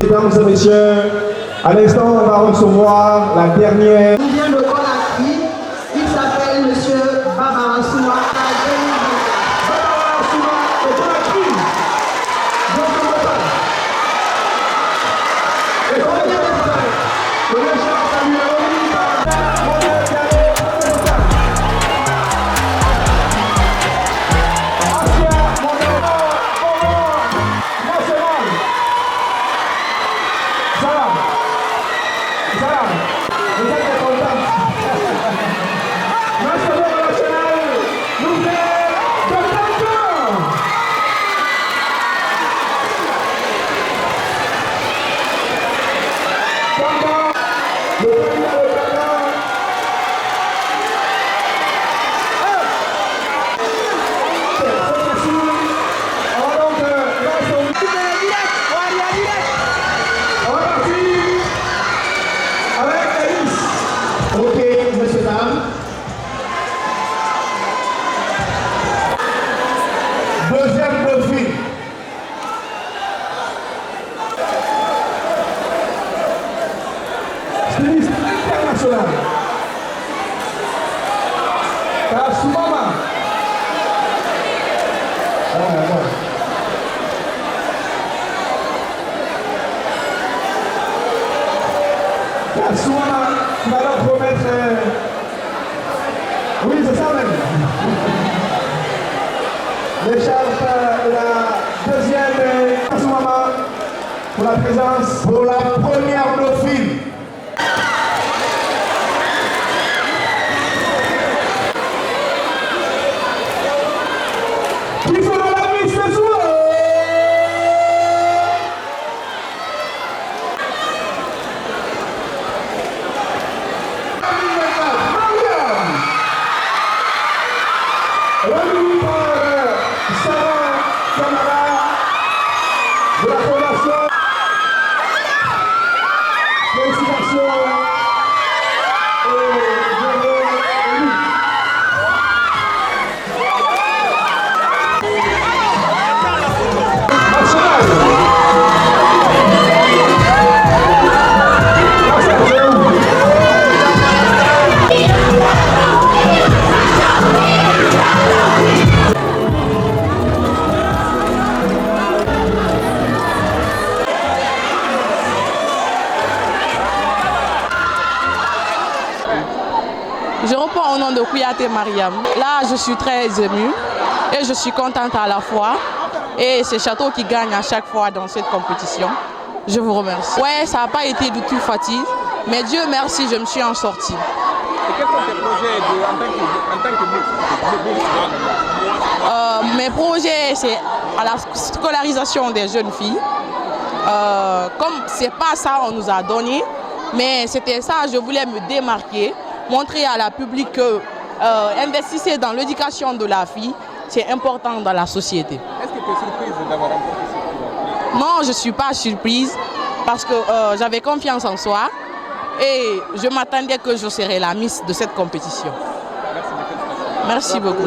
Mesdames et messieurs, à l'instant, on va recevoir la dernière. Il vient de Conakry, il s'appelle Monsieur Baba Souma. Deuxième défi. Styliste international. Kasumama. Kasumama, tu vas leur promettre. Oui, c'est ça même. L'écharpe de la deuxième Kasumama pour la présence pour la première dauphine. Qui fera la mise ce soir? Mariam. Remis par Sarah Camara de la Fondation. Félicitations. Je reprends au nom de Kouyaté Mariam. Là, je suis très émue et je suis contente à la fois. Et c'est Château qui gagne à chaque fois dans cette compétition. Je vous remercie. Ouais, ça n'a pas été du tout facile, mais Dieu merci, je me suis en sortie. Et quels sont tes projets en tant que Mes projets, c'est à la scolarisation des jeunes filles. Comme c'est pas ça on nous a donné, mais c'était ça, je voulais me démarquer, montrer à la public que investissez dans l'éducation de la fille, c'est important dans la société. Est-ce que tu es surprise d'avoir remporté ce prix? Non, je ne suis pas surprise parce que j'avais confiance en soi et je m'attendais que je serais la Miss de cette compétition. Merci beaucoup.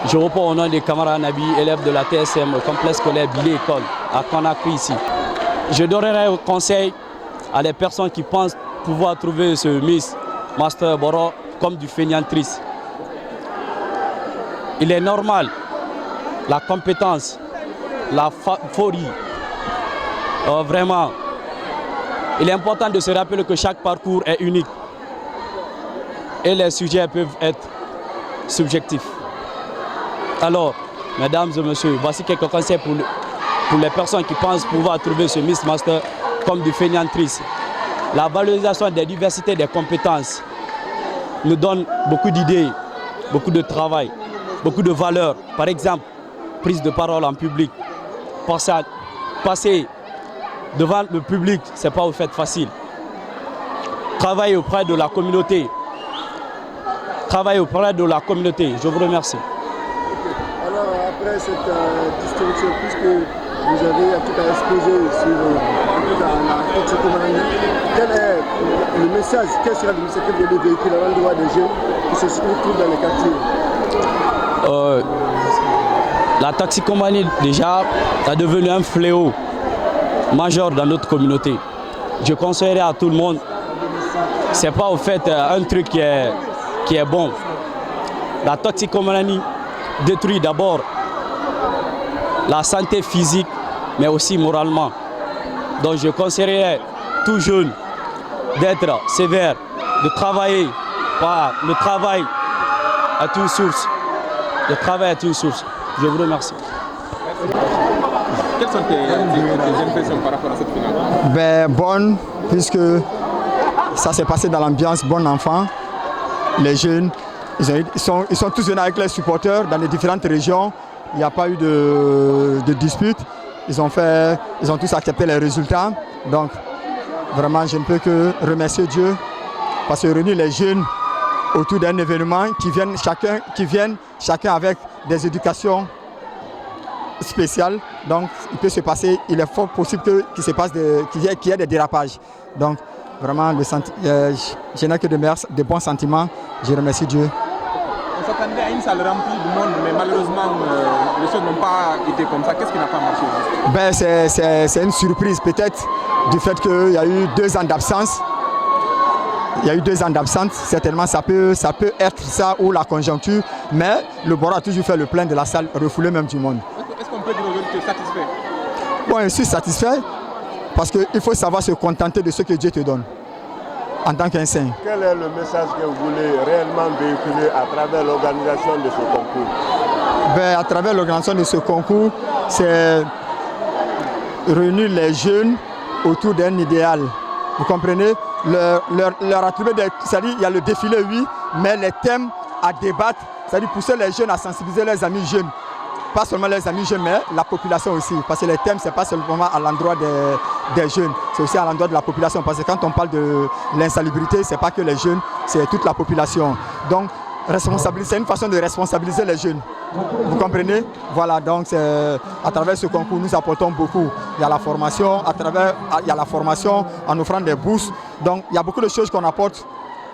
Je reprends au nom des camarades Nabi, élèves de la TSM, au complexe scolaire Billy École, à Conakry ici. Je donnerai un conseil à les personnes qui pensent pouvoir trouver ce Miss Master Boro comme du fainéantrice. Il est normal, la compétence, la folie, vraiment, il est important de se rappeler que chaque parcours est unique et les sujets peuvent être subjectifs. Alors, mesdames et messieurs, voici quelques conseils pour les personnes qui pensent pouvoir trouver ce Miss Master comme du fainéantrice. La valorisation des diversités des compétences nous donne beaucoup d'idées, beaucoup de travail, beaucoup de valeurs. Par exemple, prise de parole en public. Passer devant le public, ce n'est pas au fait facile. Travailler auprès de la communauté. Travailler auprès de la communauté. Je vous remercie. Alors, après cette distinction, puisque vous avez tout à exposer sur la toxicomanie, quel est le message, quel sera le message que vous allez véhiculer à l'endroit des jeunes qui se trouvent dans les quartiers? La toxicomanie, déjà, est devenue un fléau majeur dans notre communauté. Je conseillerais à tout le monde, c'est pas au fait un truc qui est bon. La toxicomanie détruit d'abord la santé physique, mais aussi moralement. Donc je conseillerais tout jeune d'être sévère, de travailler par le travail à une source. Le travail est une source. Je vous remercie. Quelles sont tes impressions par rapport à cette finale? Bonne, puisque ça s'est passé dans l'ambiance bon enfant. Les jeunes, ils sont tous venus avec les supporters dans les différentes régions. Il n'y a pas eu de dispute. Ils ont tous accepté les résultats. Donc, vraiment, je ne peux que remercier Dieu parce que réunir les jeunes autour d'un événement qui viennent chacun avec des éducations spéciales. Donc, il est fort possible qu'il y ait des dérapages. Donc, vraiment, je n'ai que de bons sentiments. Je remercie Dieu. On s'attendait à une salle remplie de monde, mais malheureusement, les choses n'ont pas été comme ça. Qu'est-ce qui n'a pas marché? C'est une surprise, peut-être, du fait qu'il y a eu 2 ans d'absence. Il y a eu 2 ans d'absence, certainement ça peut être ça ou la conjoncture, mais le Boro a toujours fait le plein de la salle, refoulé même du monde. Est-ce qu'on peut dire aujourd'hui que tu es satisfait? Bon, je suis satisfait parce qu'il faut savoir se contenter de ce que Dieu te donne en tant qu'un saint. Quel est le message que vous voulez réellement véhiculer à travers l'organisation de ce concours? À travers l'organisation de ce concours, c'est réunir les jeunes autour d'un idéal. Vous comprenez? Leur attribuer c'est-à-dire il y a le défilé, oui, mais les thèmes à débattre, c'est-à-dire pousser les jeunes à sensibiliser les amis jeunes. Pas seulement les amis jeunes, mais la population aussi. Parce que les thèmes, ce n'est pas seulement à l'endroit des jeunes, c'est aussi à l'endroit de la population. Parce que quand on parle de l'insalubrité, ce n'est pas que les jeunes, c'est toute la population. Donc, c'est une façon de responsabiliser les jeunes. Vous comprenez? Voilà, donc à travers ce concours, nous apportons beaucoup. Il y a la formation, en offrant des bourses. Donc, il y a beaucoup de choses qu'on apporte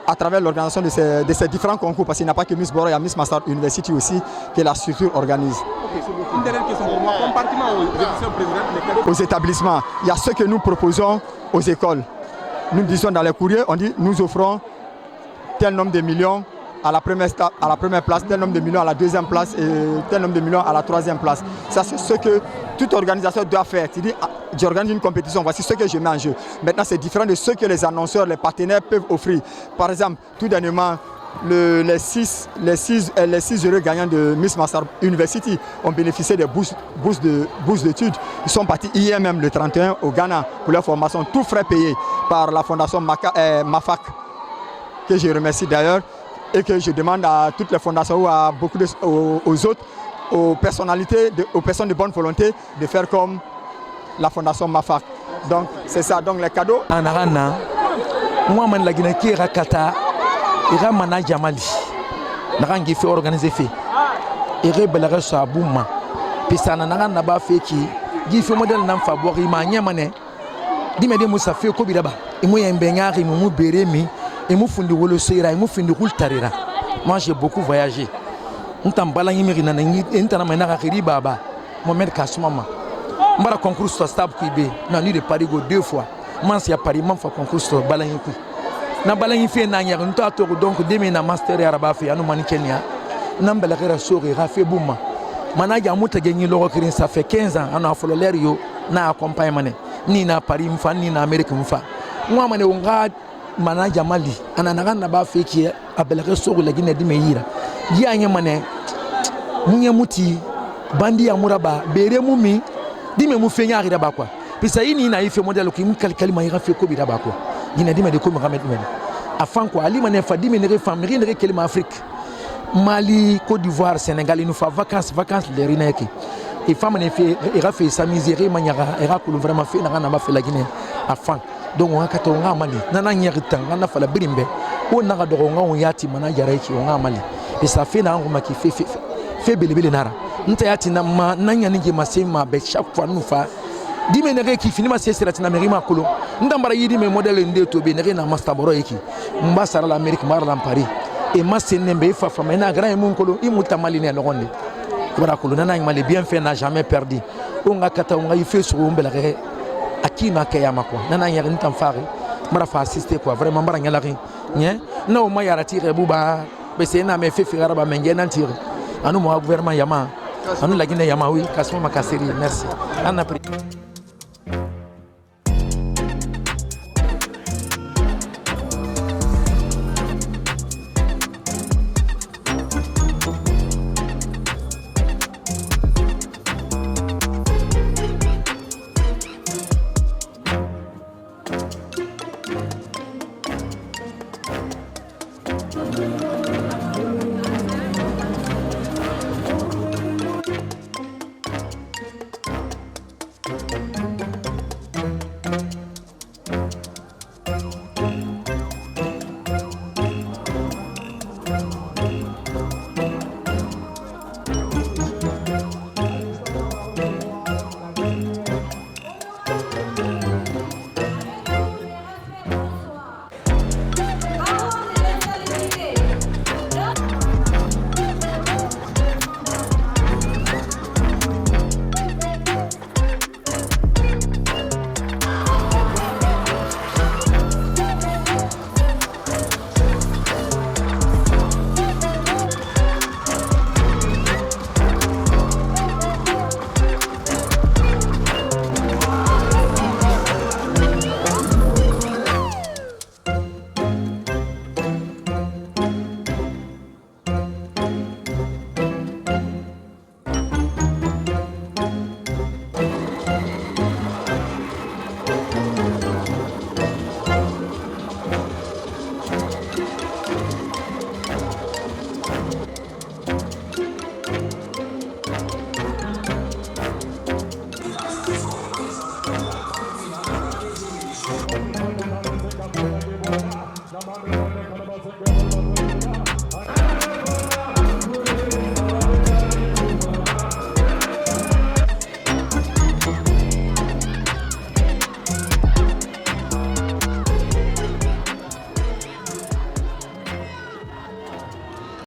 à travers l'organisation de ces différents concours. Parce qu'il n'y a pas que Miss Boro, il y a Miss Master University aussi, que la structure organise. Une dernière question pour moi. Comparativement aux établissements, il y a ce que nous proposons aux écoles. Nous disons dans les courriers, on dit nous offrons tel nombre de millions à la première place, tel nombre de millions à la deuxième place et tel nombre de millions à la troisième place. Ça, c'est ce que toute organisation doit faire. C'est-à-dire, j'organise une compétition, voici ce que je mets en jeu. Maintenant, c'est différent de ce que les annonceurs, les partenaires peuvent offrir. Par exemple, tout dernièrement, les 6 heureux gagnants de Miss Master University ont bénéficié des bourses d'études. Ils sont partis hier même, le 31, au Ghana, pour leur formation, tout frais payés par la fondation MAFAC, que je remercie d'ailleurs. Et que je demande à toutes les fondations ou à beaucoup aux autres, aux personnalités, aux personnes de bonne volonté, de faire comme la fondation MAFAC. Donc c'est ça, donc les cadeaux. En Arana, moi je suis la Guinée Kata, et Mana Jamali, Narangi fait organiser fait, et Rebelare sur Abouma, puis ça n'a pas fait qui, il fait modèle d'un favori, Maniamane, dis-moi Moussa fait Kobiraba, et moi un baignard, et mon bérémi. Et moi, je moi, j'ai beaucoup voyagé. Je suis concours sur Stab Kibé. Je suis de Paris 2 fois. Je suis à Paris, je suis concours sur Balangi. Je suis donc demain na master arabe fait anu mani Kenya. Na mbelakera sori rafe bouma. Manaja muta gagné l'euro ça fait 15 ans on a follow l'air yo na accompagne mané. Ni na Paris mfa ni na Amérique mfa. Moi mané onga manaja mali ananaga na ba fait qui abelakera sori la Guinée dimeyira. Dia anya mané munya muti bandi ya muraba bere mumi dime mu fenya arida ba kwa. Pisa ini na ife modèle ko imkalkali ma ira fait ko bi da ba kwa. Guinée dime de ko Mohamed men. Afin quoi ali mané fa dime ne famille ne kelima Afrique. Mali, Côte d'Ivoire, Sénégal, il nous fait vacances les Rineki. Et femmes il a fait sa misère, il a vraiment fait, il a fait la Guinée. Afin. Donc on a fait un Mali. Nana nyerita, on a fait la brimbe. On a adoré on yati mana yareki on a Mali. Et ça fait na on qui fait belebele nara. Ntayati na nanya ninge masema be chaque fois nous fa. Dimenere qui finit ma c'est la Tinamérima Kolo. Ndambara yidi me modèle ndé to benere na mastaboro yeki. Mbasara l'Amérique marla Paris. Et ma sénembe fa fama na grand mon kolo imuta maline no ronde bara kolo na mali bien fait n'a jamais perdu on a kata on a fait sur on belare qui n'a qu'à quoi nana y'a rien t'en faire mara fa assister quoi vraiment mara nyala rien nie na o ma yara tire buba be c'est na me fait faire ba menge nan tire anu mo gouvernement yama anu la Guinée yama oui kasma makaseri merci ana pris Thank you.